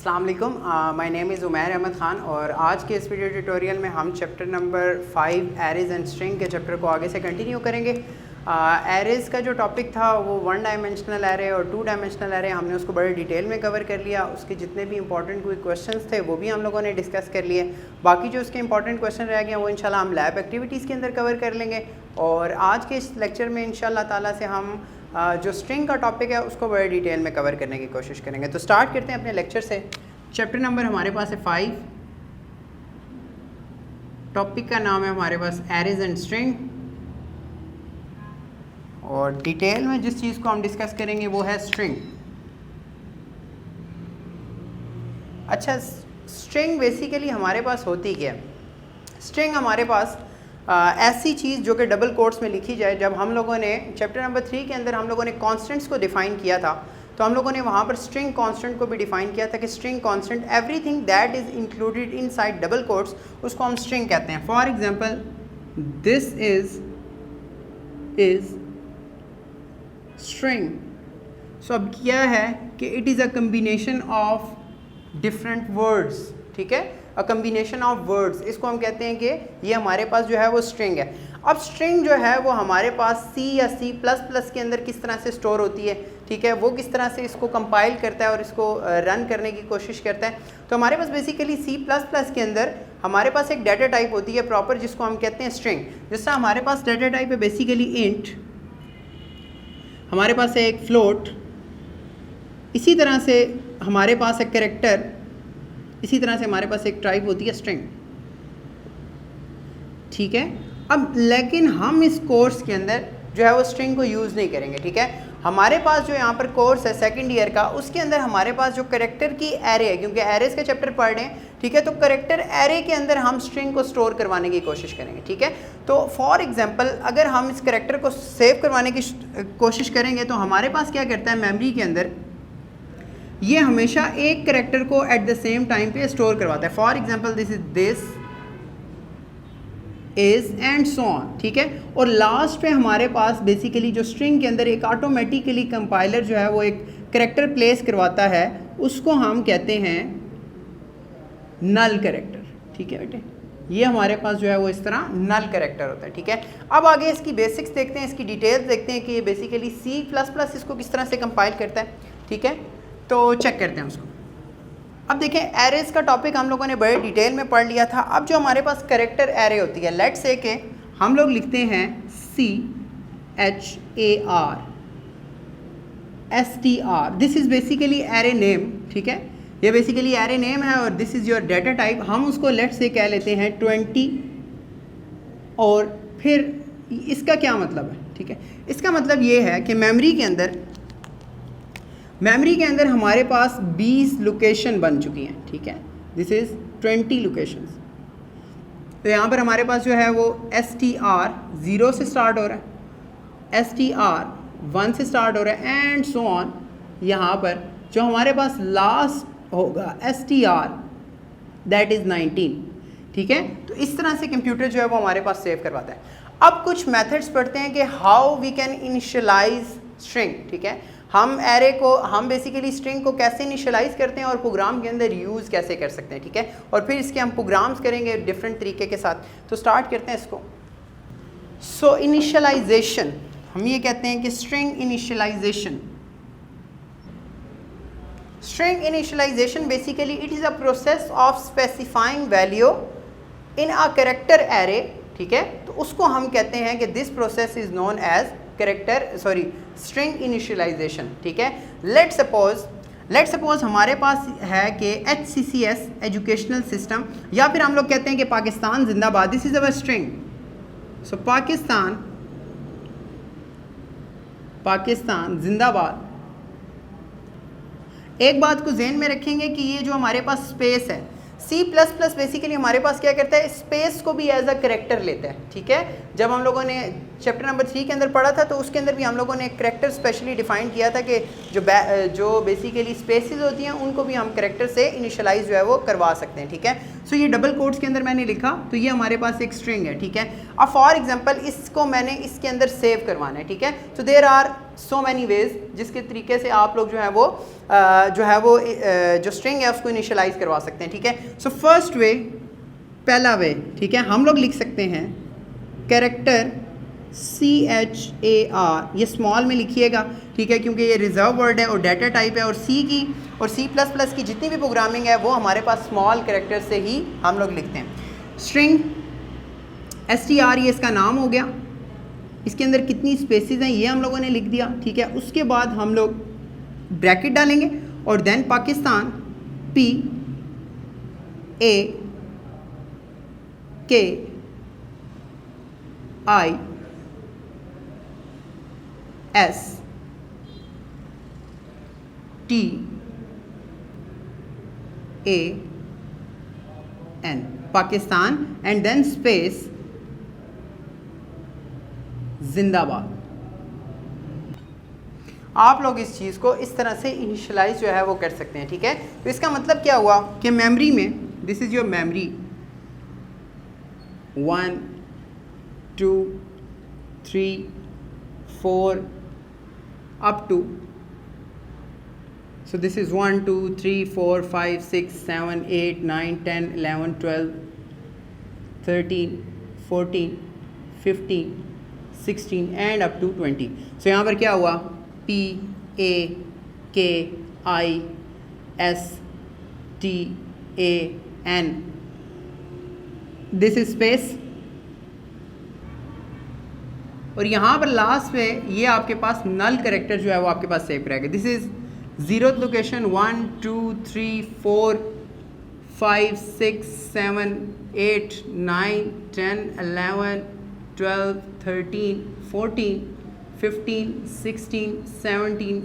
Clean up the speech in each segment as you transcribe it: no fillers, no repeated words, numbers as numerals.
अस्सलाम वालेकुम, my name is Umair Ahmed Khan और आज के इस वीडियो ट्यूटोरियल में हम chapter number 5 arrays and string के चैप्टर को आगे से कंटिन्यू करेंगे। एरेज़ का जो टॉपिक था वो 1 डायमेंशनल एरे और 2 डायमेंशनल एरे, हमने उसको बड़े डिटेल में कवर कर लिया। उसके जितने भी इंपॉर्टेंट कोई क्वेश्चंस थे वो भी हम लोगों ने डिस्कस कर लिए। बाकी जो उसके इंपॉर्टेंट क्वेश्चन रह गए वो इंशाल्लाह हम लैब एक्टिविटीज़ के अंदर कवर कर लेंगे। और आज के इस लेक्चर में इंशाल्लाह ताला से हम जो स्ट्रिंग का टॉपिक है उसको बड़े डिटेल में कवर करने की कोशिश करेंगे। तो स्टार्ट करते हैं अपने लेक्चर से। चैप्टर नंबर हमारे पास है 5, टॉपिक का नाम है हमारे पास एरेज़ एंड स्ट्रिंग, और डिटेल में जिस चीज़ को हम डिस्कस करेंगे वो है स्ट्रिंग। अच्छा, स्ट्रिंग बेसिकली हमारे पास होती क्या है? स्ट्रिंग हमारे पास ऐसी चीज़ जो कि डबल कोट्स में लिखी जाए। जब हम लोगों ने चैप्टर नंबर 3 के अंदर हम लोगों ने कॉन्स्टेंट्स को डिफ़ाइन किया था, तो हम लोगों ने वहाँ पर स्ट्रिंग कांस्टेंट को भी डिफ़ाइन किया था कि string constant everything that is included inside double quotes, उसको हम स्ट्रिंग कहते हैं। For example, this is string. So अब क्या है कि it is a combination of different words, ठीक है, अ कम्बिनेशन ऑफ वर्ड्स। इसको हम कहते हैं कि ये हमारे पास जो है वो स्ट्रिंग है। अब स्ट्रिंग जो है वो हमारे पास C या C++ के अंदर किस तरह से स्टोर होती है, ठीक है, वो किस तरह से इसको कंपाइल करता है और इसको रन करने की कोशिश करता है। तो हमारे पास बेसिकली C++ के अंदर हमारे पास एक डाटा टाइप होती है प्रॉपर, जिसको हम कहते हैं स्ट्रिंग। जिस तरह हमारे पास डाटा टाइप है बेसिकली इंट, हमारे पास है एक फ्लोट, इसी तरह से हमारे पास एक कैरेक्टर, इसी तरह से हमारे पास एक टाइप होती है स्ट्रिंग, ठीक है। अब लेकिन हम इस कोर्स के अंदर जो है वो स्ट्रिंग को यूज़ नहीं करेंगे, ठीक है। हमारे पास जो यहाँ पर कोर्स है सेकंड ईयर का, उसके अंदर हमारे पास जो कैरेक्टर की एरे है, क्योंकि एरेज का चैप्टर पढ़ रहे हैं, ठीक है, तो कैरेक्टर एरे के अंदर हम स्ट्रिंग को स्टोर करवाने की कोशिश करेंगे, ठीक है। तो फॉर एग्जांपल अगर हम इस कैरेक्टर को सेव करवाने की कोशिश करेंगे तो हमारे पास क्या करता है, मेमोरी के अंदर ये हमेशा एक कैरेक्टर को एट द सेम टाइम पे स्टोर करवाता है। For example this is and so on, ठीक है। और लास्ट पे हमारे पास बेसिकली जो स्ट्रिंग के अंदर एक ऑटोमेटिकली कंपाइलर जो है वो एक कैरेक्टर प्लेस करवाता है, उसको हम कहते हैं नल कैरेक्टर, ठीक है बेटे। ये हमारे पास जो है वो इस तरह नल कैरेक्टर होता है, ठीक है। अब आगे इसकी बेसिक्स देखते हैं, इसकी डिटेल्स देखते हैं कि ये बेसिकली C++ इसको किस तरह से कंपाइल करता है, ठीक है। तो चेक करते हैं उसको। अब देखें, एरेज का टॉपिक हम लोगों ने बड़े डिटेल में पढ़ लिया था। अब जो हमारे पास कैरेक्टर एरे होती है, लेट्स से के हम लोग लिखते हैं CHAR, this is basically array name, ठीक है। ये बेसिकली एरे नेम है और this is your data type. हम उसको लेट्स से कह लेते हैं 20, और फिर इसका क्या मतलब है, ठीक है। इसका मतलब ये है कि मेमोरी के अंदर हमारे पास 20 लोकेशन बन चुकी हैं, ठीक है। This is 20 locations. तो यहाँ पर हमारे पास जो है वो STR 0 से स्टार्ट हो रहा है, STR 1 से स्टार्ट हो रहा है, एंड सो ऑन। यहाँ पर जो हमारे पास लास्ट होगा STR दैट इज़ 19, ठीक है। तो इस तरह से कंप्यूटर जो है वो हमारे पास सेव करवाता है। अब कुछ मेथड्स पढ़ते हैं कि how we can initialize string, ठीक है। हम एरे को, हम बेसिकली स्ट्रिंग को कैसे इनिशियलाइज करते हैं और प्रोग्राम के अंदर यूज़ कैसे कर सकते हैं, ठीक है। और फिर इसके हम प्रोग्राम्स करेंगे डिफरेंट तरीके के साथ। तो स्टार्ट करते हैं इसको। सो इनिशियलाइजेशन, हम ये कहते हैं कि string initialization basically it is a process of specifying value in a character array, ठीक है। तो उसको हम कहते हैं कि this process is known as string initialization, ठीक है। लेट्स सपोज हमारे पास है कि HCCS एजुकेशनल सिस्टम, या फिर हम लोग कहते हैं कि पाकिस्तान जिंदाबाद, दिस इज अवर स्ट्रिंग। सो पाकिस्तान जिंदाबाद। एक बात को ज़हन में रखेंगे कि ये जो हमारे पास स्पेस है, C++ बेसिकली हमारे पास क्या करता है, स्पेस को भी एज अ कैरेक्टर लेता है, ठीक है। जब हम लोगों ने चैप्टर नंबर 3 के अंदर पढ़ा था, तो उसके अंदर भी हम लोगों ने करेक्टर स्पेशली डिफाइन किया था कि जो बेसिकली स्पेसेस होती हैं उनको भी हम करेक्टर से इनिशियलाइज जो है वो करवा सकते हैं, ठीक है। सो ये डबल कोट्स के अंदर मैंने लिखा, तो ये हमारे पास एक स्ट्रिंग है, ठीक है। अब फॉर एग्जांपल इसको मैंने इसके अंदर सेव करवाना है, ठीक है। तो there are so many ways जिसके तरीके से आप लोग जो है वो जो स्ट्रिंग है उसको इनिशियलाइज करवा सकते हैं, ठीक है। सो फर्स्ट वे, पहला वे, ठीक है, हम लोग लिख सकते हैं कैरेक्टर CHAR, ये स्मॉल में लिखिएगा, ठीक है, क्योंकि ये रिजर्व वर्ड है और डाटा टाइप है, और C++ की जितनी भी प्रोग्रामिंग है वो हमारे पास स्मॉल कैरेक्टर से ही हम लोग लिखते हैं। स्ट्रिंग STR ये इसका नाम हो गया, इसके अंदर कितनी स्पेसिस हैं ये हम लोगों ने लिख दिया, ठीक है। उसके बाद हम लोग ब्रैकेट डालेंगे और then Pakistan PAKISTAN, Pakistan, and then space जिंदाबाद। आप लोग इस चीज़ को इस तरह से इनिशियलाइज जो है वो कर सकते हैं, ठीक है। तो इसका मतलब क्या हुआ कि मेमोरी में, this is your memory 1 2 3 4 up to, so this is 1 2 3 4 5 6 7 8 9 10 11 12 13 14 15 16 and up to 20। so यहाँ पर क्या हुआ, PAKISTAN, दिस इज स्पेस, और यहाँ पर लास्ट में ये आपके पास नल करेक्टर जो है वो आपके पास सेव रहेगा। This is 0th location 1 2 3 4 5 6 7 8 9 10 11 12 13 14 15 16 17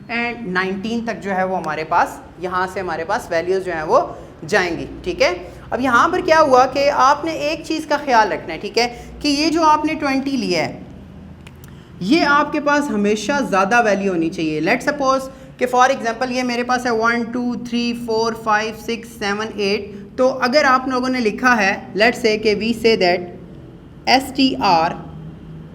and 19 तक जो है वो हमारे पास, यहाँ से हमारे पास वैल्यूज़ जो हैं वो जाएंगी, ठीक है। अब यहाँ पर क्या हुआ कि आपने एक चीज़ का ख्याल रखना है, ठीक है, कि ये जो आपने 20 लिया है ये आपके पास हमेशा ज़्यादा वैल्यू होनी चाहिए। लेट सपोज कि फॉर एग्जांपल ये मेरे पास है 1 2 3 4 5 6 7 8, तो अगर आप लोगों ने लिखा है लेट्स से कि वी से दैट STR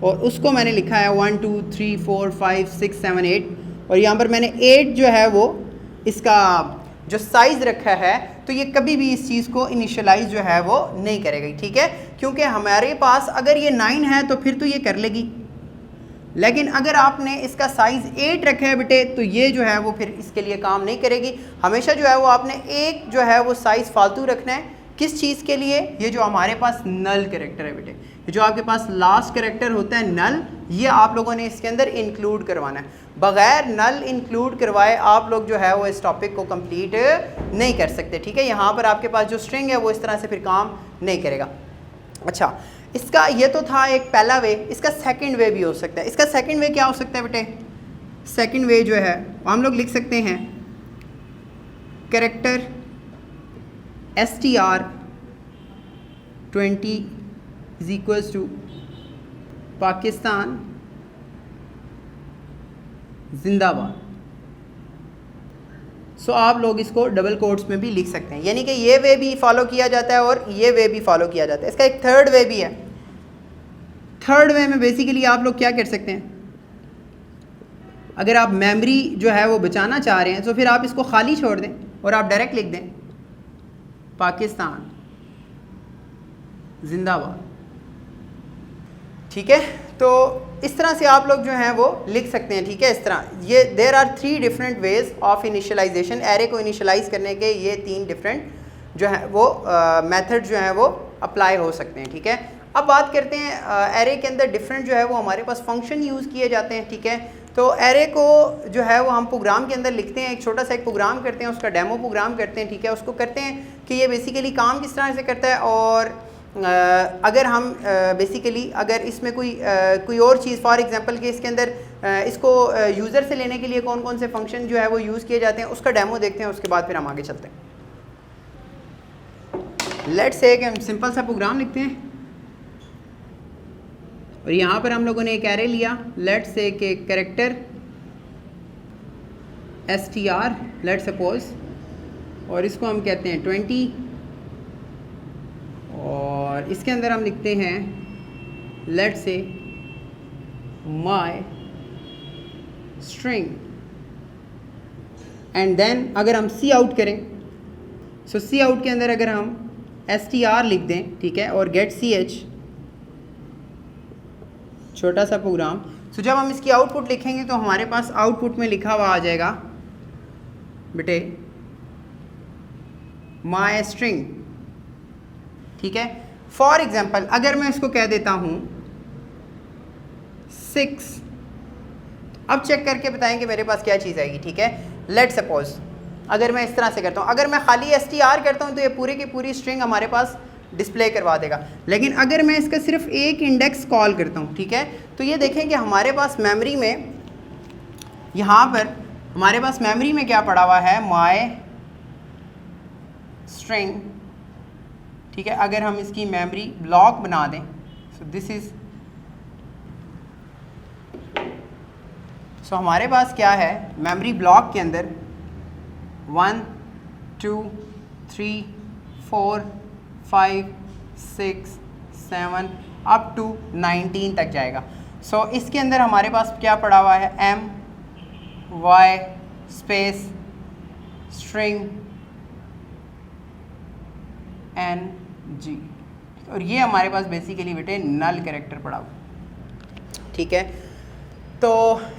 और उसको मैंने लिखा है 1 2 3 4 5 6 7 8, और यहाँ पर मैंने 8 जो है वो इसका जो साइज़ रखा है, तो ये कभी भी इस चीज़ को इनिशियलाइज जो है वो नहीं करेगी, ठीक है, क्योंकि हमारे पास अगर ये 9 है तो फिर तो ये कर लेगी, लेकिन अगर आपने इसका साइज़ 8 रखा है बेटे तो ये जो है वो फिर इसके लिए काम नहीं करेगी। हमेशा जो है वो आपने एक जो है वो साइज़ फालतू रखना है, किस चीज़ के लिए, ये जो हमारे पास नल कैरेक्टर है बेटे, ये जो आपके पास लास्ट कैरेक्टर होता है नल, ये आप लोगों ने इसके अंदर इंक्लूड करवाना है। बग़ैर नल इंक्लूड करवाए आप लोग जो है वो इस टॉपिक को कंप्लीट नहीं कर सकते, ठीक है। यहाँ पर आपके पास जो स्ट्रिंग है वो इस तरह से फिर काम नहीं करेगा। अच्छा, इसका ये तो था एक पहला वे, इसका सेकंड वे भी हो सकता है। इसका सेकंड वे क्या हो सकता है बेटे, सेकंड वे जो है हम लोग लिख सकते हैं character STR 20 is equals to Pakistan जिंदाबाद। सो आप लोग इसको डबल कोट्स में भी लिख सकते हैं, यानी कि ये वे भी फॉलो किया जाता है और ये वे भी फॉलो किया जाता है। इसका एक थर्ड वे भी है। थर्ड वे में बेसिकली आप लोग क्या कर सकते हैं, अगर आप मेमोरी जो है वो बचाना चाह रहे हैं तो फिर आप इसको खाली छोड़ दें और आप डायरेक्ट लिख दें पाकिस्तान जिंदाबाद, ठीक है। तो इस तरह से आप लोग जो हैं वो लिख सकते हैं, ठीक है। इस तरह ये there are 3 different ways of initialization, array को इनिशियलाइज करने के ये 3 डिफरेंट जो है वो मेथड जो है वो अप्लाई हो सकते हैं, ठीक है। अब बात करते हैं एरे के अंदर डिफरेंट जो है वो हमारे पास फंक्शन यूज़ किए जाते हैं, ठीक है। तो एरे को जो है वो हम प्रोग्राम के अंदर लिखते हैं, एक छोटा सा एक प्रोग्राम करते हैं, उसका डेमो प्रोग्राम करते हैं, ठीक है। उसको करते हैं कि ये बेसिकली काम किस तरह से करता है, और अगर हम बेसिकली अगर इसमें कोई और चीज़ फॉर एग्जांपल कि इसके अंदर इसको यूज़र से लेने के लिए कौन कौन से फंक्शन जो है वो यूज़ किए जाते हैं, उसका डेमो देखते हैं, उसके बाद फिर हम आगे चलते हैं। लेट्स से कि हम सिंपल सा प्रोग्राम लिखते हैं और यहाँ पर हम लोगों ने एक एरे लिया, लेट से के कैरेक्टर str लेट सपोज, और इसको हम कहते हैं 20, और इसके अंदर हम लिखते हैं लेट से माई स्ट्रिंग, एंड देन अगर हम सी आउट करें, सो सी आउट के अंदर अगर हम str लिख दें, ठीक है, और गेट ch, छोटा सा प्रोग्राम, सो जब हम इसकी आउटपुट लिखेंगे तो हमारे पास आउटपुट में लिखा हुआ आ जाएगा बेटे माई स्ट्रिंग, ठीक है। फॉर एग्जाम्पल अगर मैं इसको कह देता हूँ 6, अब चेक करके बताएंगे मेरे पास क्या चीज़ आएगी, ठीक है। लेट सपोज अगर मैं इस तरह से करता हूँ, अगर मैं खाली str करता हूँ तो ये पूरी की पूरी स्ट्रिंग हमारे पास डिस्प्ले करवा देगा, लेकिन अगर मैं इसका सिर्फ एक इंडेक्स कॉल करता हूँ, ठीक है, तो ये देखें कि हमारे पास मेमोरी में, यहाँ पर हमारे पास मेमोरी में क्या पड़ा हुआ है, माई स्ट्रिंग, ठीक है। अगर हम इसकी मेमोरी ब्लॉक बना दें, सो दिस इज, सो हमारे पास क्या है मेमोरी ब्लॉक के अंदर 1 2 3 4 5 6 7 अप टू 19 तक जाएगा। सो इसके अंदर हमारे पास क्या पड़ा हुआ है, m y space string n g, और ये हमारे पास बेसिकली बेटे नल कैरेक्टर पड़ा हुआ, ठीक है। तो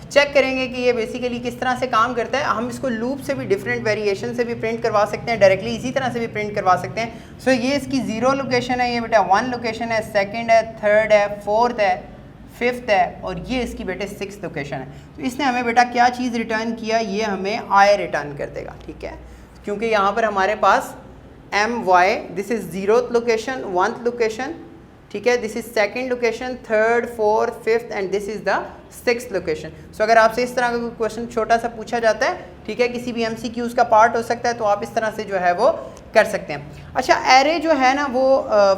चेक करेंगे कि ये बेसिकली किस तरह से काम करता है। हम इसको लूप से भी, डिफरेंट वेरिएशन से भी प्रिंट करवा सकते हैं, डायरेक्टली इसी तरह से भी प्रिंट करवा सकते हैं। सो ये इसकी 0 लोकेशन है, ये बेटा 1 लोकेशन है, 2nd है, 3rd है, 4th है, 5th है, और ये इसकी बेटे 6th लोकेशन है। तो इसने हमें बेटा क्या चीज़ रिटर्न किया, ये हमें आई रिटर्न कर देगा, ठीक है, क्योंकि यहाँ पर हमारे पास my, this is 0th location, 1th location, ठीक है, this is 2nd location, 3rd 4th 5th and this is the 6th location. So अगर आपसे इस तरह का कोई क्वेश्चन छोटा सा पूछा जाता है, ठीक है, किसी भी MCQs का पार्ट हो सकता है, तो आप इस तरह से जो है वो कर सकते हैं। अच्छा, एरे जो है ना वो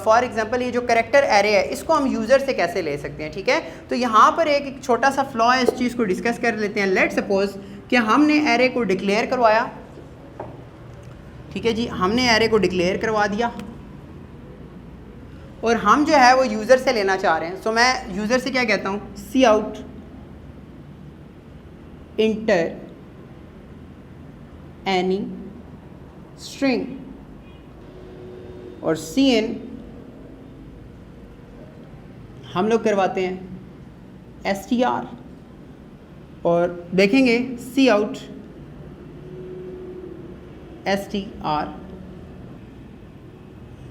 फॉर एग्जांपल ये जो कैरेक्टर एरे है, इसको हम यूज़र से कैसे ले सकते हैं, ठीक है। तो यहाँ पर एक छोटा सा फ्लॉ है, इस चीज़ को डिस्कस कर लेते हैं। लेट सपोज कि हमने एरे को डिक्लेयर करवाया, ठीक है जी, हमने एरे को डिक्लेयर करवा दिया और हम जो है वो यूज़र से लेना चाह रहे हैं। सो मैं यूज़र से क्या कहता हूँ, सी आउट इंटर एनी स्ट्रिंग और सी इन हम लोग करवाते हैं str और देखेंगे सी आउट str।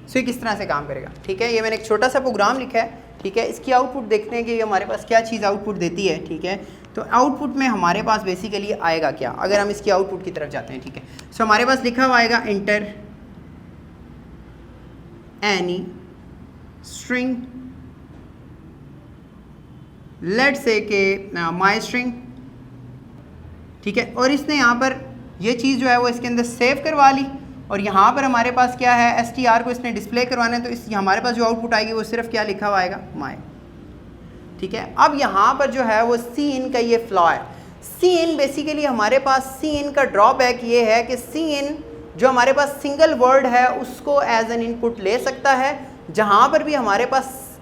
सो ये किस तरह से काम करेगा, ठीक है। ये मैंने एक छोटा सा प्रोग्राम लिखा है, ठीक है। इसकी आउटपुट देखते हैं कि ये हमारे पास क्या चीज़ आउटपुट देती है, ठीक है। तो आउटपुट में हमारे पास बेसिकली आएगा क्या, अगर हम इसकी आउटपुट की तरफ जाते हैं, ठीक है। सो हमारे पास लिखा हुआ आएगा इंटर एनी स्ट्रिंग, लेट से के माई स्ट्रिंग, ठीक है। और इसने यहाँ पर ये चीज़ जो है वो इसके अंदर सेव करवा ली और यहाँ पर हमारे पास क्या है, str को इसने डिस्प्ले करवाना है, तो इस हमारे पास जो आउटपुट आएगी वो सिर्फ क्या लिखा हुआ आएगा, माई, ठीक है। अब यहाँ पर जो है वो सी इन का ये फ्लॉ है। सी इन बेसिकली हमारे पास सी इन का ड्रॉबैक ये है कि सी इन जो हमारे पास सिंगल वर्ड है उसको एज एन इनपुट ले सकता है, जहाँ पर भी हमारे पास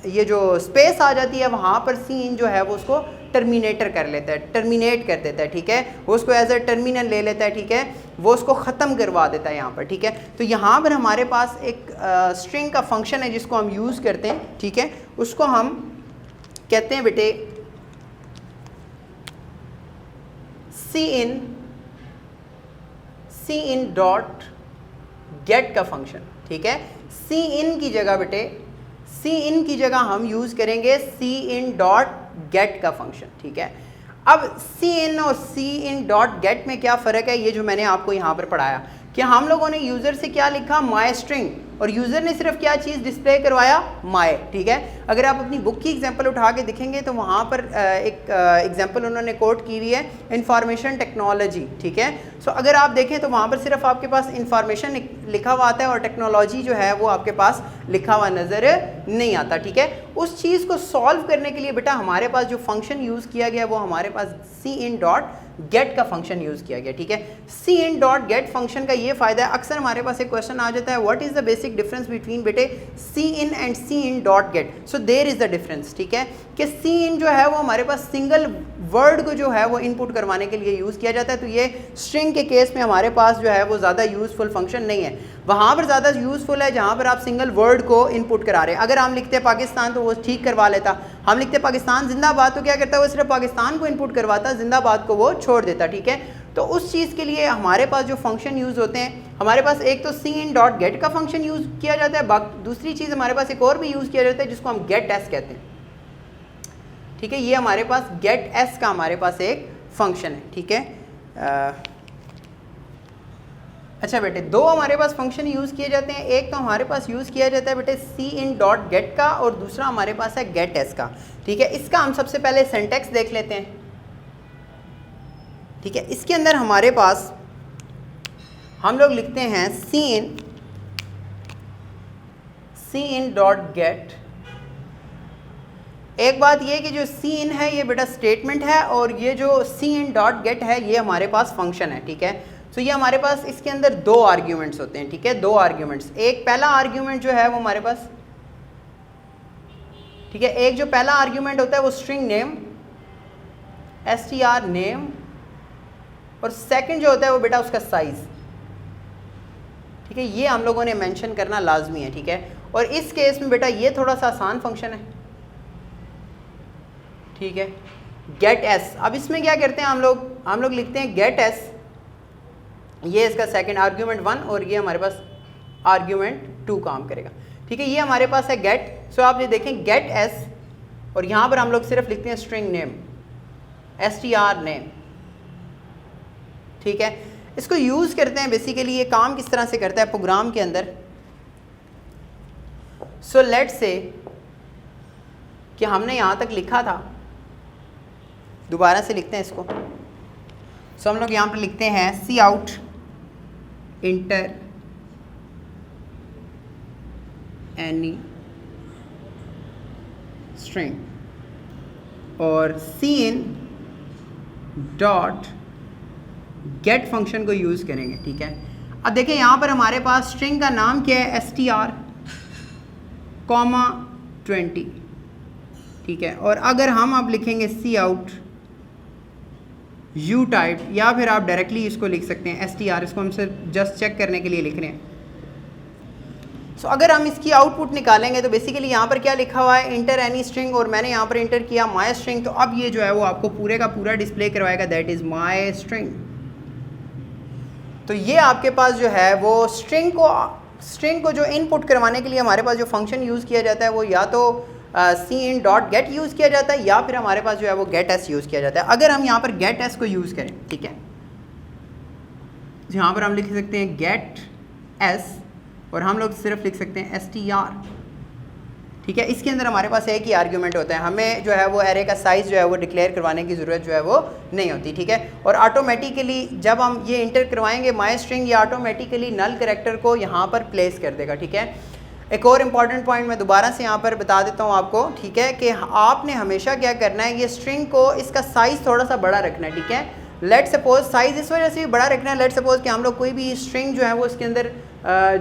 ये जो स्पेस आ जाती है वहाँ पर सी इन जो है वो उसको टर्मिनेटर कर लेता है, टर्मिनेट कर देता है, ठीक है। वो उसको एज अ टर्मिनल ले लेता है, ठीक है, वो उसको ख़त्म करवा देता है यहाँ पर, ठीक है। तो यहाँ पर हमारे पास एक स्ट्रिंग का फंक्शन है जिसको हम यूज़ करते हैं, ठीक है। उसको हम कहते हैं बेटे सी इन डॉट गेट का फंक्शन, ठीक है। सी इन की जगह बेटे, सी इन की जगह हम यूज़ करेंगे सी इन डॉट गेट का फंक्शन, ठीक है। अब सी इन और सी इन डॉट गेट में क्या फ़र्क है, ये जो मैंने आपको यहाँ पर पढ़ाया कि हम लोगों ने यूज़र से क्या लिखा, माई स्ट्रिंग, और यूज़र ने सिर्फ क्या चीज़ डिस्प्ले करवाया, माय, ठीक है। अगर आप अपनी बुक की एग्जांपल उठा के दिखेंगे तो वहाँ पर एक एग्जांपल उन्होंने कोट की हुई है, इंफॉर्मेशन टेक्नोलॉजी, ठीक है। सो अगर आप देखें तो वहाँ पर सिर्फ आपके पास इंफॉर्मेशन लिखा हुआ आता है और टेक्नोलॉजी जो है वो आपके पास लिखा हुआ नज़र नहीं आता, ठीक है। उस चीज़ को सॉल्व करने के लिए बेटा हमारे पास जो फंक्शन यूज़ किया गया वो हमारे पास cin.get का फंक्शन यूज़ किया गया, ठीक है। cin.get फंक्शन का ये फ़ायदा है, अक्सर हमारे पास एक क्वेश्चन आ जाता है, what is the basic difference between बेटे cin and cin.get। So there is the difference, ठीक है, कि cin जो है वो हमारे पास सिंगल वर्ड को जो है वो इनपुट करवाने के लिए यूज़ किया जाता है, तो ये स्ट्रिंग के केस में हमारे पास जो है वो ज़्यादा यूज़फुल फंक्शन नहीं है। वहाँ पर ज़्यादा यूज़फुल है जहाँ पर आप सिंगल वर्ड को इनपुट करा रहे हैं। अगर हम लिखते पाकिस्तान तो वो ठीक करवा लेता, हम लिखते पाकिस्तान जिंदाबाद तो क्या करता है वो सिर्फ पाकिस्तान को इनपुट करवाता, जिंदाबाद को वो छोड़ देता, ठीक है। तो उस चीज़ के लिए हमारे पास जो फंक्शन यूज़ होते हैं, हमारे पास एक तो cin.get का फंक्शन यूज़ किया जाता है, दूसरी चीज़ हमारे पास एक और भी यूज़ किया जाता है जिसको हम get_s कहते हैं, ठीक है। ये हमारे पास get_s का हमारे पास एक फंक्शन है, ठीक है। अच्छा बेटे, दो हमारे पास फंक्शन यूज़ किए जाते हैं, एक तो हमारे पास यूज़ किया जाता है बेटे cin.get का और दूसरा हमारे पास है get_s का, ठीक है। इसका हम सबसे पहले सिंटैक्स देख लेते हैं, ठीक है। इसके अंदर हमारे पास हम लोग लिखते हैं cin.get। एक बात ये कि जो cin है ये बेटा स्टेटमेंट है और ये जो cin.get है ये हमारे पास फंक्शन है, ठीक है। तो ये हमारे पास इसके अंदर दो आर्ग्यूमेंट्स होते हैं, ठीक है, दो आर्ग्यूमेंट्स। एक पहला आर्ग्यूमेंट जो है वो हमारे पास, ठीक है, एक जो पहला आर्ग्यूमेंट होता है वो स्ट्रिंग नेम str नेम, और सेकंड जो होता है वो बेटा उसका साइज, ठीक है। ये हम लोगों ने मेंशन करना लाजमी है, ठीक है। और इस केस में बेटा ये थोड़ा सा आसान फंक्शन है, ठीक है, get_s। अब इसमें क्या करते हैं हम लोग लिखते हैं get_s, ये इसका सेकंड आर्ग्यूमेंट 1 और ये हमारे पास आर्ग्यूमेंट 2 काम करेगा, ठीक है। ये हमारे पास है get। सो आप ये देखें get_s और यहाँ पर हम लोग सिर्फ लिखते हैं स्ट्रिंग नेम str नेम, ठीक है। इसको यूज़ करते हैं बेसिकली, ये काम किस तरह से करता है प्रोग्राम के अंदर। सो लेट्स से कि हमने यहाँ तक लिखा था, दोबारा से लिखते हैं इसको। सो हम लोग यहाँ पर लिखते हैं cout इंटर एनी स्ट्रिंग और cin.get फंक्शन को यूज़ करेंगे, ठीक है। अब देखें यहाँ पर हमारे पास स्ट्रिंग का नाम क्या है, str, 20, ठीक है। और अगर हम अब लिखेंगे cout u टाइप, या फिर आप डायरेक्टली इसको लिख सकते हैं str, इसको हम सिर्फ जस्ट चेक करने के लिए लिख रहे हैं। सो अगर हम इसकी आउटपुट निकालेंगे तो बेसिकली यहाँ पर क्या लिखा हुआ है, इंटर एनी स्ट्रिंग, और मैंने यहाँ पर इंटर किया माय स्ट्रिंग, तो अब ये जो है वो आपको पूरे का पूरा डिस्प्ले करवाएगा, दैट इज़ माय स्ट्रिंग। तो ये आपके पास जो है वो स्ट्रिंग को जो इनपुट करवाने के लिए हमारे पास जो फंक्शन यूज़ किया जाता है वो या तो cin.get यूज़ किया जाता है या फिर हमारे पास जो है वो get_s यूज़ किया जाता है। अगर हम यहाँ पर get_s को यूज़ करें, ठीक है, यहाँ पर हम लिख सकते हैं get_s और हम लोग सिर्फ लिख सकते हैं str, ठीक है। इसके अंदर हमारे पास एक ही आर्ग्यूमेंट होता है, हमें जो है वो एरे का साइज़ जो है वो डिक्लेयर करवाने की ज़रूरत जो है वो नहीं होती, ठीक है। और ऑटोमेटिकली जब हम ये इंटर करवाएंगे माय स्ट्रिंग, ये ऑटोमेटिकली नल कैरेक्टर को यहाँ पर प्लेस कर देगा, ठीक है। एक और इम्पॉर्टेंट पॉइंट मैं दोबारा से यहाँ पर बता देता हूँ आपको, ठीक है, कि आपने हमेशा क्या करना है, ये स्ट्रिंग को इसका साइज़ थोड़ा सा बड़ा रखना है, ठीक है। लेट सपोज साइज़ इस वजह से भी बड़ा रखना है, लेट सपोज कि हम लोग कोई भी स्ट्रिंग जो है वो इसके अंदर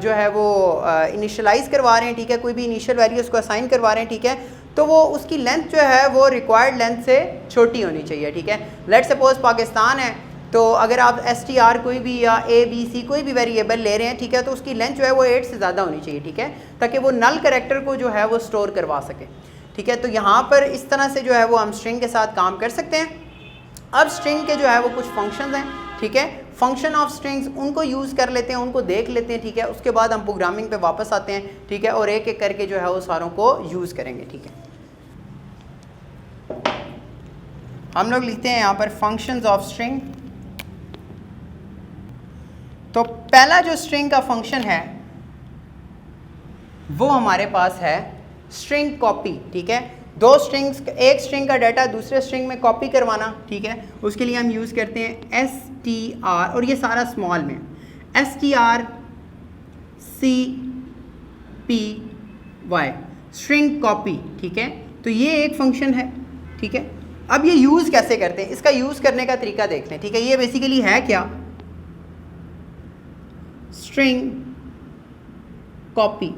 जो है वो इनिशियलाइज़ करवा रहे हैं, ठीक है, कोई भी इनिशियल वैल्यू उसको असाइन करवा रहे हैं, ठीक है, तो वो उसकी लेंथ जो है वो रिक्वायर्ड लेंथ से छोटी होनी चाहिए, ठीक है। लेट सपोज पाकिस्तान है, तो अगर आप str कोई भी या ABC कोई भी वेरिएबल ले रहे हैं, ठीक है, तो उसकी लेंथ जो है वो 8 से ज़्यादा होनी चाहिए, ठीक है, ताकि वो नल कैरेक्टर को जो है वो स्टोर करवा सके, ठीक है। तो यहाँ पर इस तरह से जो है वो हम स्ट्रिंग के साथ काम कर सकते हैं। अब स्ट्रिंग के जो है वो कुछ फंक्शंस हैं, ठीक है, फंक्शन ऑफ स्ट्रिंग्स, उनको यूज़ कर लेते हैं, उनको देख लेते हैं, ठीक है। उसके बाद हम प्रोग्रामिंग पे वापस आते हैं, ठीक है, और एक एक करके जो है वो सारों को यूज़ करेंगे, ठीक है। हम लोग लिखते हैं यहाँ पर फंक्शंस ऑफ स्ट्रिंग। तो पहला जो स्ट्रिंग का फंक्शन है वो हमारे पास है स्ट्रिंग कॉपी, ठीक है। दो स्ट्रिंग्स, एक स्ट्रिंग का डाटा दूसरे स्ट्रिंग में कॉपी करवाना, ठीक है। उसके लिए हम यूज़ करते हैं str, और ये सारा स्मॉल में str cpy, स्ट्रिंग कॉपी, ठीक है। तो ये एक फंक्शन है, ठीक है। अब ये यूज़ कैसे करते हैं, इसका यूज़ करने का तरीका देखते हैं, ठीक है। ये बेसिकली है क्या, स्ट्रिंग कॉपी,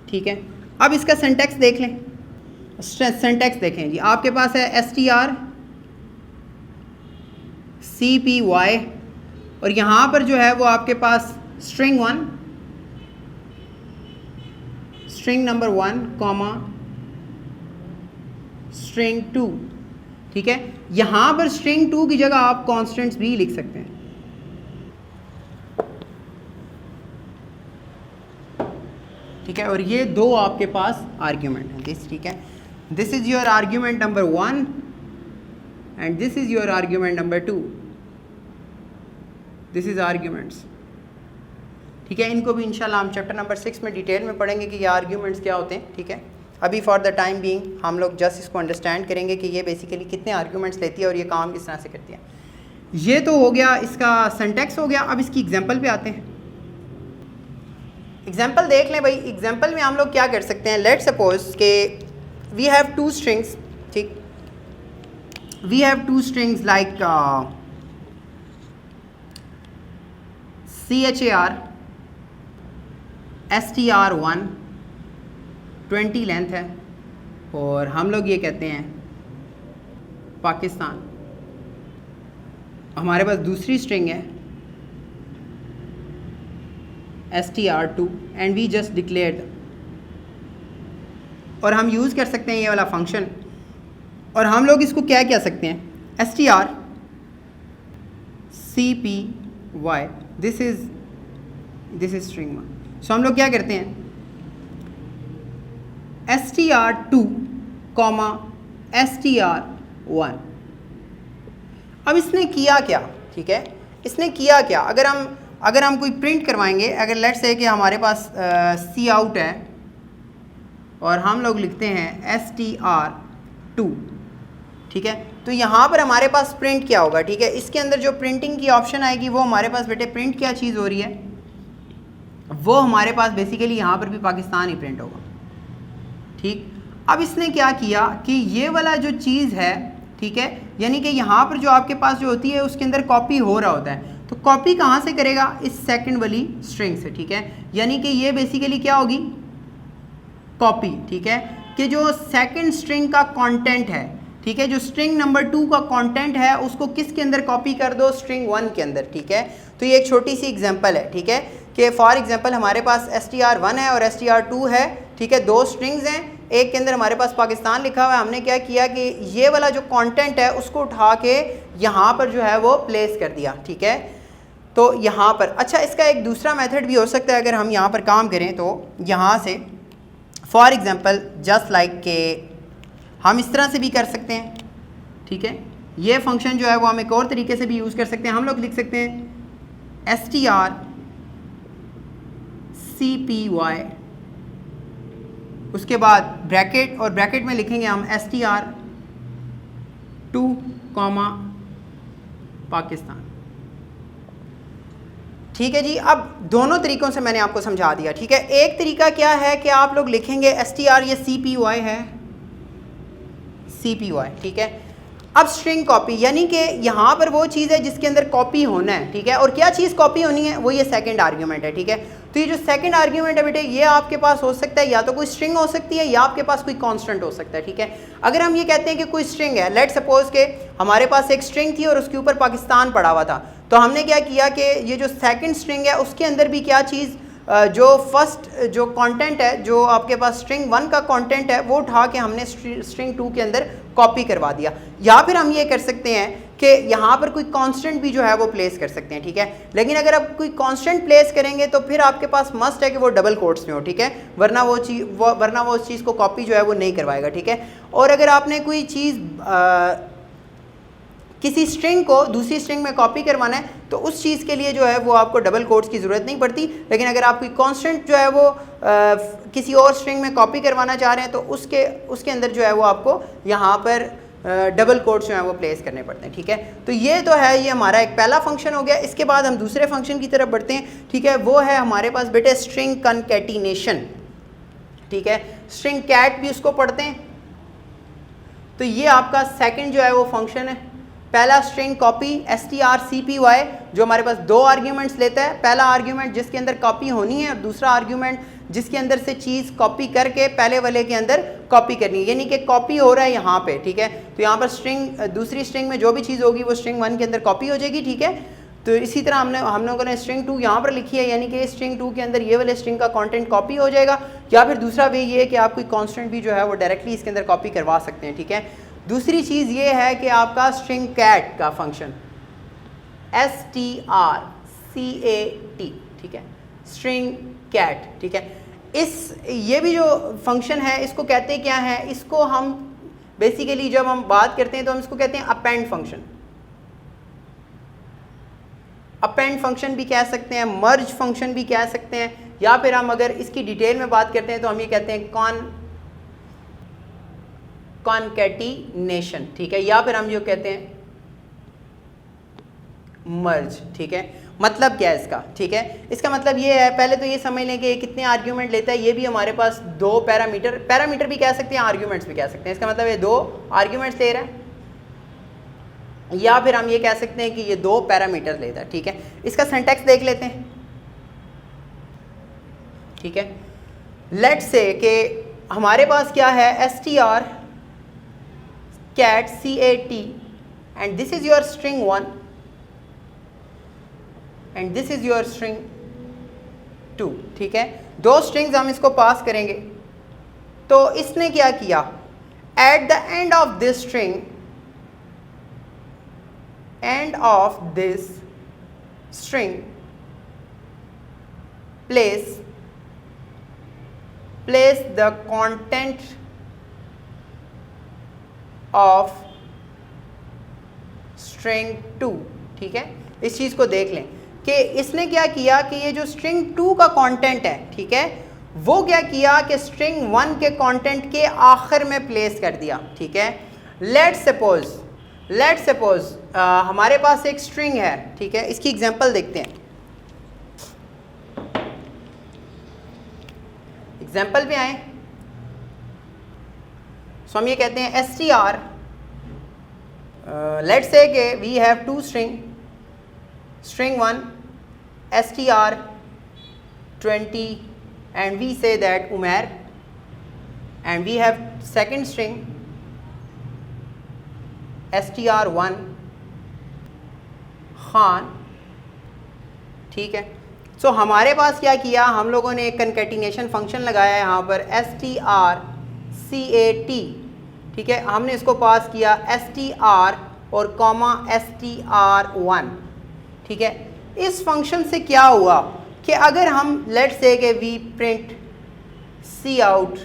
ठीक है। अब इसका सिंटैक्स देख लें, सिंटैक्स देखें जी। आपके पास है str cpy, और यहाँ पर जो है वो आपके पास string 1, string number 1 comma string 2, ठीक है। यहाँ पर स्ट्रिंग 2 की जगह आप कॉन्स्टेंट्स भी लिख सकते हैं, ठीक है। और ये दो आपके पास आर्ग्यूमेंट हैं, दिस, ठीक है। This is your argument number 1 and this is your argument number 2, this is arguments, ठीक है। इनको भी इंशाल्लाह हम चैप्टर नंबर 6 में डिटेल में पढ़ेंगे कि ये आर्ग्यूमेंट्स क्या होते हैं, ठीक है। अभी फॉर द टाइम बीइंग हम लोग जस्ट इसको अंडरस्टैंड करेंगे कि ये बेसिकली कितने आर्ग्यूमेंट्स लेती है और ये काम किस तरह से करती है। ये तो हो गया, इसका सिंटैक्स हो गया। अब इसकी एग्जांपल पे आते हैं। एग्जांपल देख लें भाई। एग्जांपल में हम लोग क्या कर सकते हैं, लेट्स सपोज के वी हैव टू स्ट्रिंग्स, ठीक। We have two strings like char str1 20 length है, और हम लोग ये कहते हैं पाकिस्तान। हमारे पास दूसरी स्ट्रिंग है str2 and we just declared, और हम यूज़ कर सकते हैं ये वाला फंक्शन, और हम लोग इसको क्या कह सकते हैं, str cpy, this is string 1। सो हम लोग क्या करते हैं, str2 कॉमा str1। अब इसने किया क्या, ठीक है। इसने किया क्या, अगर हम कोई प्रिंट करवाएंगे, अगर लेट्स से कि हमारे पास सी आउट है और हम लोग लिखते हैं str2, ठीक है। तो यहाँ पर हमारे पास प्रिंट क्या होगा, ठीक है। इसके अंदर जो प्रिंटिंग की ऑप्शन आएगी वो हमारे पास बेटे प्रिंट क्या चीज़ हो रही है, वो हमारे पास बेसिकली यहाँ पर भी पाकिस्तान ही प्रिंट होगा, ठीक। अब इसने क्या किया कि ये वाला जो चीज़ है, ठीक है, यानी कि यहाँ पर जो आपके पास जो होती है उसके अंदर कॉपी हो रहा होता है, तो कॉपी कहाँ से करेगा, इस सेकंड वाली स्ट्रिंग से, ठीक है। यानी कि ये बेसिकली क्या होगी, कॉपी, ठीक है, कि जो सेकंड स्ट्रिंग का कंटेंट है, ठीक है, जो स्ट्रिंग नंबर 2 का कंटेंट है उसको किसके अंदर कॉपी कर दो, स्ट्रिंग 1 के अंदर, ठीक है। तो ये एक छोटी सी एग्जांपल है, ठीक है, कि फॉर एग्जांपल हमारे पास str1 है और str2 है, ठीक है। दो स्ट्रिंग्स हैं, एक के अंदर हमारे पास पाकिस्तान लिखा हुआ है। हमने क्या किया कि ये वाला जो कंटेंट है उसको उठा के यहाँ पर जो है वो प्लेस कर दिया, ठीक है। तो यहाँ पर अच्छा, इसका एक दूसरा मेथड भी हो सकता है, अगर हम यहाँ पर काम करें तो यहाँ से फॉर एग्जांपल जस्ट लाइक के हम इस तरह से भी कर सकते हैं, ठीक है। ये फंक्शन जो है वो हम एक और तरीके से भी यूज़ कर सकते हैं। हम लोग लिख सकते हैं str cpy, उसके बाद ब्रैकेट, और ब्रैकेट में लिखेंगे हम str2 कॉमा पाकिस्तान, ठीक है जी। अब दोनों तरीक़ों से मैंने आपको समझा दिया, ठीक है। एक तरीका क्या है कि आप लोग लिखेंगे str, ये cpy है, cpy, ठीक है। अब स्ट्रिंग कॉपी, यानी कि यहाँ पर वो चीज़ है जिसके अंदर कॉपी होना है, ठीक है। और क्या चीज़ कॉपी होनी है, वो ये सेकंड आर्ग्यूमेंट है, ठीक है। तो ये जो सेकंड आर्ग्यूमेंट है बेटे, ये आपके पास हो सकता है या तो कोई स्ट्रिंग हो सकती है या आपके पास कोई कांस्टेंट हो सकता है, ठीक है। अगर हम ये कहते हैं कि कोई स्ट्रिंग है, लेट्स सपोज के हमारे पास एक स्ट्रिंग थी और उसके ऊपर पाकिस्तान पड़ा हुआ था, तो हमने क्या किया कि ये जो सेकंड स्ट्रिंग है उसके अंदर भी क्या चीज़, जो फर्स्ट जो कंटेंट है, जो आपके पास स्ट्रिंग 1 का कंटेंट है, वो उठा के हमने स्ट्रिंग 2 के अंदर कॉपी करवा दिया। या फिर हम ये कर सकते हैं कि यहाँ पर कोई कांस्टेंट भी जो है वो प्लेस कर सकते हैं, ठीक है। लेकिन अगर आप कोई कांस्टेंट प्लेस करेंगे तो फिर आपके पास मस्ट है कि वो डबल कोट्स में हो, ठीक है, वरना वो उस चीज़ को कॉपी जो है वो नहीं करवाएगा, ठीक है। और अगर आपने कोई चीज़ किसी स्ट्रिंग को दूसरी स्ट्रिंग में कॉपी करवाना है तो उस चीज़ के लिए जो है वो आपको डबल कोट्स की ज़रूरत नहीं पड़ती। लेकिन अगर आप कोई कांस्टेंट जो है वो किसी और स्ट्रिंग में कॉपी करवाना चाह रहे हैं तो उसके अंदर जो है वो आपको यहाँ पर डबल कोट्स जो है वो प्लेस करने पड़ते हैं। ठीक है, तो ये तो है, ये हमारा एक पहला फंक्शन हो गया। इसके बाद हम दूसरे फंक्शन की तरफ बढ़ते हैं। ठीक है, वो है हमारे पास बेटे स्ट्रिंग कनकैटिनेशन। ठीक है, स्ट्रिंग कैट भी उसको पढ़ते हैं। तो ये आपका सेकंड जो है वो फंक्शन है। पहला स्ट्रिंग कॉपी strcpy जो हमारे पास दो आर्ग्यूमेंट्स लेता है। पहला आर्ग्यूमेंट जिसके अंदर कॉपी होनी है और दूसरा आर्ग्यूमेंट जिसके अंदर से चीज़ कॉपी करके पहले वाले के अंदर कॉपी करनी है, यानी कि कॉपी हो रहा है यहाँ पे। ठीक है, तो यहाँ पर स्ट्रिंग दूसरी स्ट्रिंग में जो भी चीज़ होगी वो स्ट्रिंग 1 के अंदर कॉपी हो जाएगी। ठीक है, तो इसी तरह हम लोगों ने स्ट्रिंग 2 यहाँ पर लिखी है, यानी कि स्ट्रिंग 2 के अंदर ये वाले स्ट्रिंग का कंटेंट कॉपी हो जाएगा। या फिर दूसरा वे ये है कि आप कोई कांस्टेंट भी जो है वो डायरेक्टली इसके अंदर कॉपी करवा सकते हैं। ठीक है, दूसरी चीज़ ये है कि आपका स्ट्रिंग कैट का फंक्शन strcat, ठीक है, स्ट्रिंग कैट। ठीक है, ये भी जो फंक्शन है इसको कहते हैं क्या है, इसको हम बेसिकली जब हम बात करते हैं तो हम इसको कहते हैं अपेंड फंक्शन। अपेंड फंक्शन भी कह सकते हैं, मर्ज फंक्शन भी कह सकते हैं, या फिर हम अगर इसकी डिटेल में बात करते हैं तो हम ये कहते हैं कॉनकैटिनेशन। ठीक है, या फिर हम जो कहते हैं मर्ज। ठीक है, मतलब क्या है इसका? ठीक है, इसका मतलब ये है, पहले तो ये समझ लें कि कितने आर्ग्यूमेंट लेता है। ये भी हमारे पास दो पैरामीटर भी कह सकते हैं, आर्ग्यूमेंट्स भी कह सकते हैं। इसका मतलब ये दो आर्ग्यूमेंट्स ले रहा है, या फिर हम ये कह सकते हैं कि ये दो पैरामीटर लेता है। ठीक है, इसका सिंटैक्स देख लेते हैं। ठीक है, लेट्स से कि हमारे पास क्या है, strcat and this is your string 1 and this is your string 2। ठीक है, दो स्ट्रिंग्स हम इसको पास करेंगे। तो इसने क्या किया, at the end of this string, end of this string place the content of string 2। ठीक है, इस चीज़ को देख लें कि इसने क्या किया कि ये जो string 2 का कंटेंट है, ठीक है, वो क्या किया कि string 1 के कंटेंट के आखिर में प्लेस कर दिया। ठीक है, लेट्स सपोज हमारे पास एक स्ट्रिंग है। ठीक है, इसकी एग्जांपल देखते हैं। एग्जांपल पे आए, सो हम ये कहते हैं str, लेट्स से कि we have two string 1 str20 and we say that Umair, and we have second string str1 Khan. ठीक है, सो हमारे पास क्या किया, हम लोगों ने एक कनकैटिनेशन फंक्शन लगाया है यहाँ पर strcat। ठीक है, हमने इसको पास किया str और कॉमा str1। ठीक है, इस फंक्शन से क्या हुआ कि अगर हम लेट्स से कि वी प्रिंट cout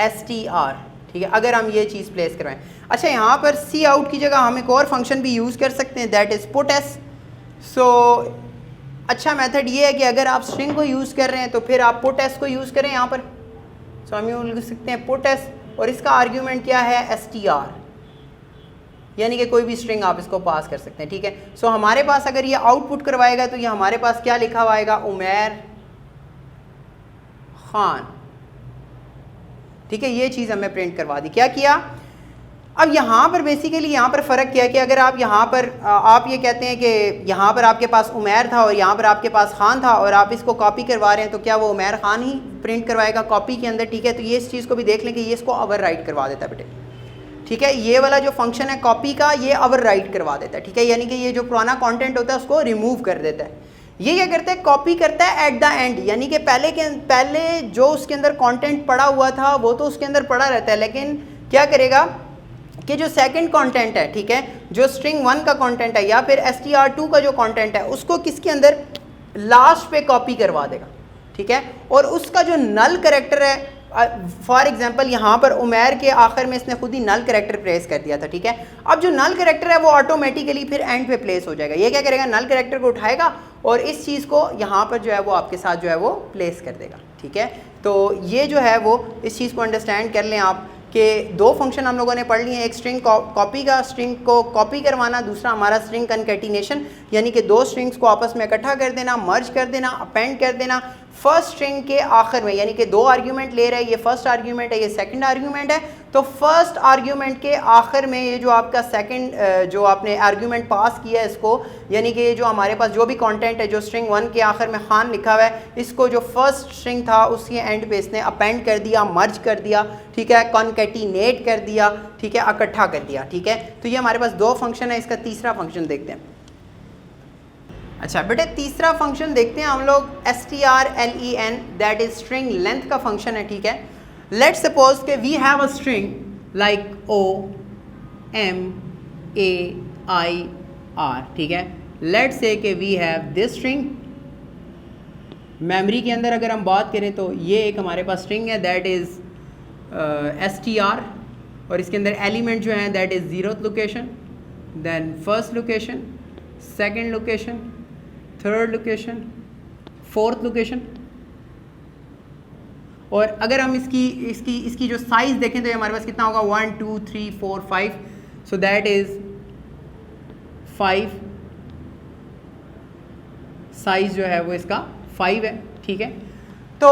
str, ठीक है, अगर हम ये चीज़ प्लेस करवाएं। अच्छा, यहाँ पर cout की जगह हम एक और फंक्शन भी यूज़ कर सकते हैं, दैट इज़ puts। सो अच्छा मेथड ये है कि अगर आप स्ट्रिंग को यूज़ कर रहे हैं तो फिर आप puts को यूज़ करें यहाँ पर। सो हम यूज़ कर सकते हैं puts और इसका आर्ग्यूमेंट क्या है, str, यानी कि कोई भी स्ट्रिंग आप इसको पास कर सकते हैं। ठीक है, सो हमारे पास अगर ये आउटपुट करवाएगा तो ये हमारे पास क्या लिखा हुआ आएगा, उमैर खान। ठीक है, ये चीज़ हमें प्रिंट करवा दी। क्या किया, अब यहाँ पर बेसिकली यहाँ पर फ़र्क क्या है कि अगर आप यहाँ पर आप ये कहते हैं कि यहाँ पर आपके पास उमैर था और यहाँ पर आपके पास खान था और आप इसको कॉपी करवा रहे हैं, तो क्या वो उमैर खान ही प्रिंट करवाएगा कॉपी के अंदर। ठीक है, तो ये इस चीज़ को भी देख लें कि ये इसको ओवर राइट करवा देता है बेटे। ठीक है, ये वाला जो फंक्शन है कॉपी का, ये ओवर राइट करवा देता है। ठीक है, यानी कि ये जो पुराना कंटेंट होता है उसको रिमूव कर देता है। ये क्या करता है, कॉपी करता है एट द एंड, यानी कि पहले जो उसके अंदर कंटेंट पड़ा हुआ था वो तो उसके अंदर पड़ा रहता है, लेकिन क्या करेगा कि जो सेकंड कंटेंट है, ठीक है, जो स्ट्रिंग 1 का कंटेंट है या फिर str2 का जो कंटेंट है, उसको किसके अंदर लास्ट पे कॉपी करवा देगा। ठीक है, और उसका जो नल कैरेक्टर है फॉर एग्जांपल यहाँ पर उमैर के आखिर में इसने खुद ही नल करेक्टर प्लेस कर दिया था, ठीक है। अब जो नल करेक्टर है वो ऑटोमेटिकली फिर एंड पे प्लेस हो जाएगा। ये क्या करेगा, नल करेक्टर को उठाएगा और इस चीज़ को यहाँ पर जो है वो आपके साथ जो है वो प्लेस कर देगा, ठीक है। तो ये जो है वो इस चीज़ को अंडरस्टैंड कर लें आप कि दो फंक्शन हम लोगों ने पढ़ लिए हैं, एक स्ट्रिंग कॉपी का, स्ट्रिंग को कॉपी करवाना, दूसरा हमारा स्ट्रिंग कनकैटिनेशन, यानी कि दो स्ट्रिंग्स को आपस में इकट्ठा कर देना, मर्ज कर देना, अपेंड कर देना फर्स्ट स्ट्रिंग के आखिर में, यानी कि दो आर्ग्यूमेंट ले रहा है, ये फर्स्ट आर्ग्यूमेंट है, ये सेकंड आर्ग्यूमेंट है, तो फर्स्ट आर्ग्यूमेंट के आखिर में ये जो आपका सेकंड जो आपने आर्ग्यूमेंट पास किया है इसको, यानी कि जो हमारे पास जो भी कंटेंट है जो स्ट्रिंग 1 के आखिर में खान लिखा हुआ है, इसको जो फर्स्ट स्ट्रिंग था उसके एंड पे इसने अपेंड कर दिया, मर्ज कर दिया, ठीक है, कॉन्कैटिनेट कर दिया, ठीक है, इकट्ठा कर दिया, ठीक है। तो ये हमारे पास दो फंक्शन है। इसका तीसरा फंक्शन देखते हैं। अच्छा बेटे, तीसरा फंक्शन देखते हैं हम लोग, strlen, that is string length का फंक्शन है, ठीक है। लेट्स सपोज के we have a string like OMAIR, ठीक है। लेट्स से के we have this string. Memory के अंदर अगर हम बात करें तो ये एक हमारे पास स्ट्रिंग है दैट इज़ str, और इसके अंदर एलिमेंट जो हैं that is 0th location, then first location, second location, third location, fourth location. और अगर हम इसकी जो साइज़ देखें तो ये हमारे पास कितना होगा, 1 2 3 4 5, सो दैट इज़ 5, साइज़ जो है वो इसका 5 है, ठीक है। तो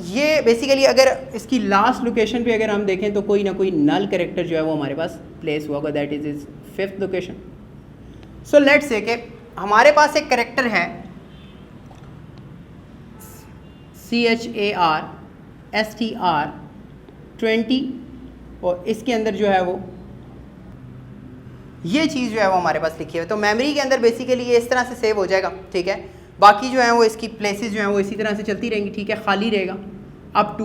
ये बेसिकली अगर इसकी लास्ट लोकेशन पे अगर हम देखें तो कोई ना कोई नल कैरेक्टर जो है वो हमारे पास प्लेस हुआ होगा, that is 5th location. So let's say कि हमारे पास एक कैरेक्टर है CHARSTR20, और इसके अंदर जो है वो ये चीज़ जो है वो हमारे पास लिखी है। तो मेमोरी के अंदर बेसिकली ये इस तरह से सेव हो जाएगा, ठीक है। बाकी जो है वो इसकी प्लेसेस जो हैं वो इसी तरह से चलती रहेंगी, ठीक है, खाली रहेगा अप टू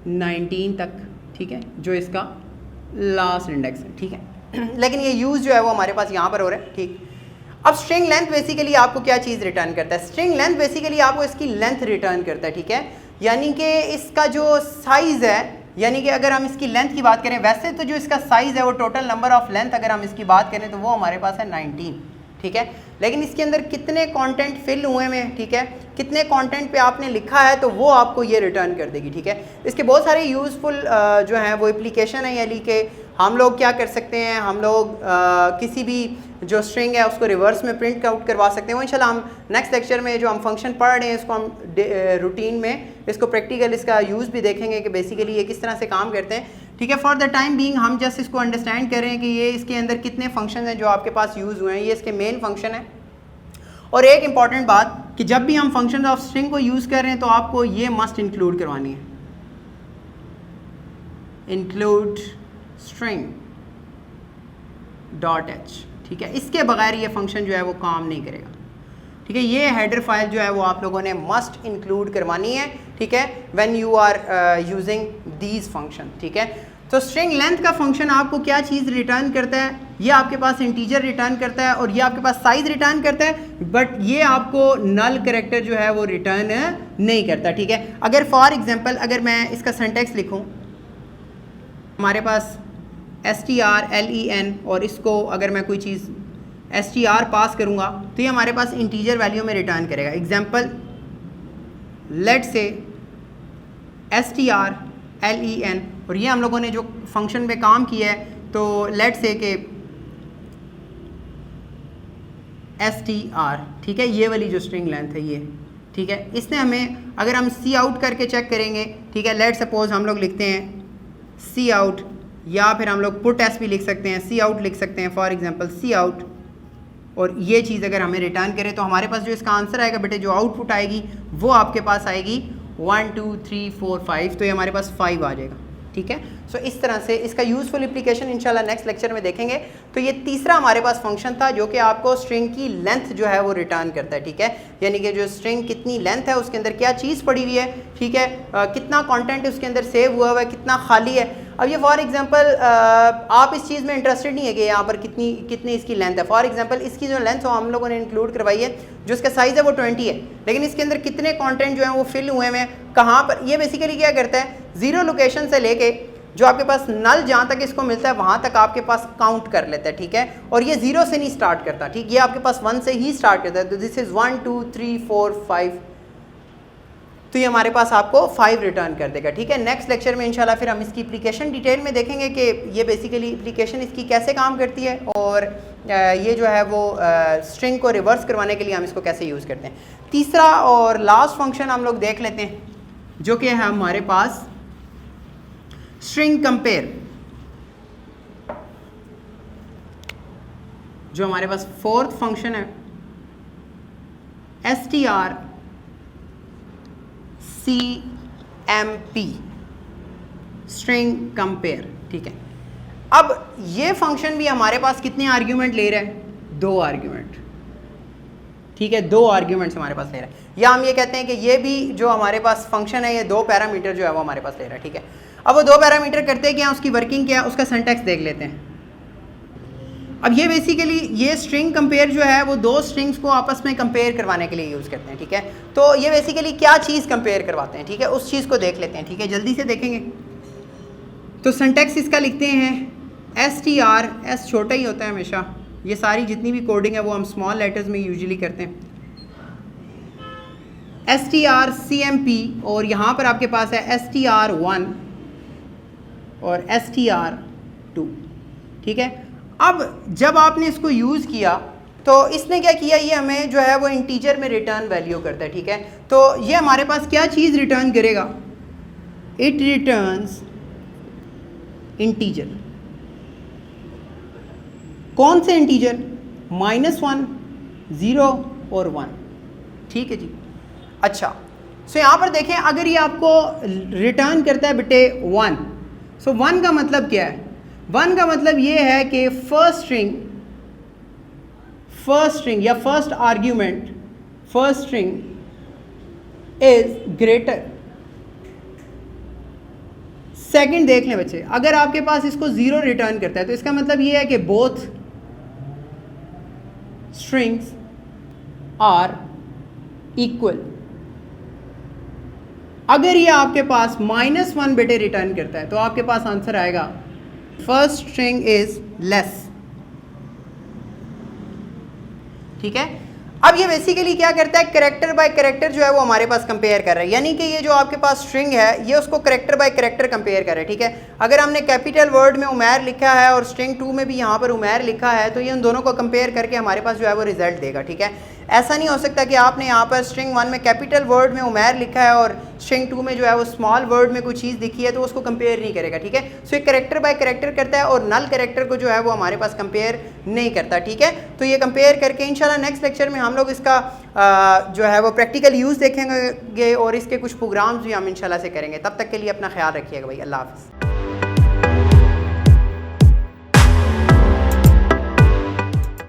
19 तक, ठीक है, जो इसका लास्ट इंडेक्स है, ठीक है। लेकिन ये यूज़ जो है वो हमारे पास यहाँ पर हो रहा है, ठीक। अब स्ट्रिंग लेंथ बेसिकली आपको क्या चीज़ रिटर्न करता है, स्ट्रिंग लेंथ बेसिकली आपको इसकी लेंथ रिटर्न करता है, ठीक है। यानी कि इसका जो साइज़ है, यानी कि अगर हम इसकी लेंथ की बात करें, वैसे तो जो इसका साइज़ है वो टोटल नंबर ऑफ लेंथ अगर हम इसकी बात करें तो वो हमारे पास है 19, ठीक है। लेकिन इसके अंदर कितने कंटेंट फिल हुए हैं, ठीक है, कितने कंटेंट पे आपने लिखा है, तो वो आपको ये रिटर्न कर देगी, ठीक है। इसके बहुत सारे यूज़फुल जो हैं वो एप्लीकेशन है, यानी कि हम लोग क्या कर सकते हैं, हम लोग किसी भी जो स्ट्रिंग है उसको रिवर्स में प्रिंट आउट करवा सकते हैं। वो इंशाल्लाह हम नेक्स्ट लेक्चर में जो हम फंक्शन पढ़ रहे हैं इसको हम रूटीन में इसको प्रैक्टिकल इसका यूज़ भी देखेंगे कि बेसिकली ये किस तरह से काम करते हैं, ठीक है। फॉर द टाइम बीइंग हम जस्ट इसको अंडरस्टैंड कर रहे हैं कि ये इसके अंदर कितने फंक्शन हैं जो आपके पास यूज़ हुए हैं, ये इसके मेन फंक्शन है। और एक इंपॉर्टेंट बात कि जब भी हम फंक्शन ऑफ स्ट्रिंग को यूज़ कर रहे हैं तो आपको ये मस्ट इंक्लूड करवानी है, इंक्लूड स्ट्रिंग .h, ठीक है। इसके बगैर ये फंक्शन जो है वो काम नहीं करेगा, ठीक है। ये हेडर फाइल जो है वो आप लोगों ने मस्ट इंक्लूड करवानी है, ठीक है, when you are using these function, ठीक है। तो स्ट्रिंग लेंथ का फंक्शन आपको क्या चीज़ रिटर्न करता है, ये आपके पास इंटीजर रिटर्न करता है और ये आपके पास साइज रिटर्न करता है, बट ये आपको नल कैरेक्टर जो है वो रिटर्न नहीं करता, ठीक है। अगर फॉर एग्जांपल अगर मैं इसका सिंटैक्स लिखूं, हमारे पास strlen और इसको अगर मैं कोई चीज़ str पास करूँगा तो ये हमारे पास इंटीजर वैल्यू में रिटर्न करेगा। एग्जांपल लेट्स से strlen, और ये हम लोगों ने जो फंक्शन पे काम किया है, तो लेट्स से कि str, ठीक है, ये वाली जो स्ट्रिंग लेंथ है ये, ठीक है, इसने हमें अगर हम सी आउट करके चेक करेंगे, ठीक है, लेट्स सपोज हम लोग लिखते हैं सी आउट, या फिर हम लोग पुट एस भी लिख सकते हैं, सी आउट लिख सकते हैं, फॉर एग्जांपल सी आउट, और ये चीज़ अगर हमें रिटर्न करे तो हमारे पास जो इसका आंसर आएगा बेटे, जो आउटपुट आएगी वो आपके पास आएगी 1 2 3 4 5, तो ये हमारे पास 5 आ जाएगा, ठीक है। सो इस तरह से इसका यूज़फुल एप्लीकेशन इंशाल्लाह नेक्स्ट लेक्चर में देखेंगे। तो ये तीसरा हमारे पास फंक्शन था जो कि आपको स्ट्रिंग की लेंथ जो है वो रिटर्न करता है, ठीक है, यानी कि जो स्ट्रिंग कितनी लेंथ है, उसके अंदर क्या चीज़ पड़ी हुई है, ठीक है, कितना कंटेंट उसके अंदर सेव हुआ हुआ है, कितना खाली है। अब ये फॉर एग्जांपल आप इस चीज़ में इंटरेस्टेड नहीं है कि यहाँ पर कितनी इसकी लेंथ है। फॉर एग्जांपल इसकी जो लेंथ हम लोगों ने इंक्लूड करवाई है, जो इसका साइज़ है वो 20 है, लेकिन इसके अंदर कितने कंटेंट जो है वो फिल हुए हैं कहाँ पर। ये बेसिकली क्या करता है, 0 लोकेशन से लेके जो आपके पास नल जहाँ तक इसको मिलता है वहाँ तक आपके पास काउंट कर लेता है, ठीक है। और ये 0 से नहीं स्टार्ट करता, ठीक, ये आपके पास 1 से ही स्टार्ट करता है। तो दिस इज़ 1 2 3 4 5, तो ये हमारे पास आपको 5 रिटर्न कर देगा, ठीक है। नेक्स्ट लेक्चर में इंशाल्लाह फिर हम इसकी एप्लीकेशन डिटेल में देखेंगे कि ये बेसिकली एप्लीकेशन इसकी कैसे काम करती है, और ये जो है वो स्ट्रिंग को रिवर्स करवाने के लिए हम इसको कैसे यूज़ करते हैं। तीसरा और लास्ट फंक्शन हम लोग देख लेते हैं, जो कि है हमारे पास स्ट्रिंग कंपेयर, जो हमारे पास फोर्थ फंक्शन है, strcmp, स्ट्रिंग कंपेयर, ठीक है। अब ये फंक्शन भी हमारे पास कितने आर्ग्यूमेंट ले रहा है, 2 आर्ग्यूमेंट, ठीक है, 2 आर्ग्यूमेंट्स हमारे पास ले रहा है। या हम ये कहते हैं कि ये भी जो हमारे पास फंक्शन है ये 2 पैरामीटर जो है वो हमारे पास ले रहा है, ठीक है। अब वो 2 पैरामीटर करते क्या, उसकी वर्किंग क्या है, उसका सिंटैक्स देख लेते हैं। अब ये बेसिकली ये स्ट्रिंग कंपेयर जो है वो 2 स्ट्रिंग्स को आपस में कंपेयर करवाने के लिए यूज़ करते हैं, ठीक है। तो ये बेसिकली क्या चीज़ कंपेयर करवाते हैं, ठीक है, उस चीज़ को देख लेते हैं, ठीक है, जल्दी से देखेंगे। तो सिंटैक्स इसका लिखते हैं str, s छोटा ही होता है हमेशा, ये सारी जितनी भी कोडिंग है वो हम स्मॉल लेटर्स में यूजुअली करते हैं। strcmp, और यहाँ पर आपके पास है str1 और str2, ठीक है। अब जब आपने इसको यूज़ किया तो इसने क्या किया, ये हमें जो है वो इंटीजर में रिटर्न वैल्यू करता है, ठीक है। तो ये हमारे पास क्या चीज़ रिटर्न करेगा, इट रिटर्न्स इंटीजर। कौन से इंटीजर, -1, 0 और 1, ठीक है जी। अच्छा, सो यहाँ पर देखें, अगर ये आपको रिटर्न करता है बेटे 1, सो 1 का मतलब क्या है, 1 का मतलब ये है कि फर्स्ट स्ट्रिंग या first argument, first string is greater. Second देख लें बच्चे, अगर आपके पास इसको 0 रिटर्न करता है तो इसका मतलब ये है कि बोथ स्ट्रिंग्स आर इक्वल। अगर ये आपके पास -1 बेटे रिटर्न करता है तो आपके पास आंसर आएगा फर्स्ट स्ट्रिंग इज लेस, ठीक है। अब ये बेसिकली क्या करता है, कैरेक्टर बाय कैरेक्टर जो है वो हमारे पास कंपेयर कर रहा है, यानी कि ये जो आपके पास स्ट्रिंग है ये उसको कैरेक्टर बाय कैरेक्टर कंपेयर कर रहा है, ठीक है। अगर हमने कैपिटल वर्ड में उमैर लिखा है और स्ट्रिंग 2 में भी यहाँ पर उमैर लिखा है तो ये उन दोनों को कंपेयर करके हमारे पास जो है वो रिजल्ट देगा, ठीक है। ऐसा नहीं हो सकता कि आपने यहाँ पर स्ट्रिंग 1 में कैपिटल वर्ड में उमैर लिखा है और स्ट्रिंग 2 में जो है वो स्मॉल वर्ड में कोई चीज़ लिखी है तो उसको कंपेयर नहीं करेगा, ठीक है। सो ये कैरेक्टर बाय कैरेक्टर करता है और नल कैरेक्टर को जो है वो हमारे पास कंपेयर नहीं करता, ठीक है। तो ये कंपेयर करके इंशाल्लाह नेक्स्ट लेक्चर में हम लोग इसका जो है वो प्रैक्टिकल यूज़ देखेंगे और इसके कुछ प्रोग्राम्स भी हम इंशाल्लाह से करेंगे। तब तक के लिए अपना ख्याल रखिएगा भाई, अल्लाह हाफ़िज़।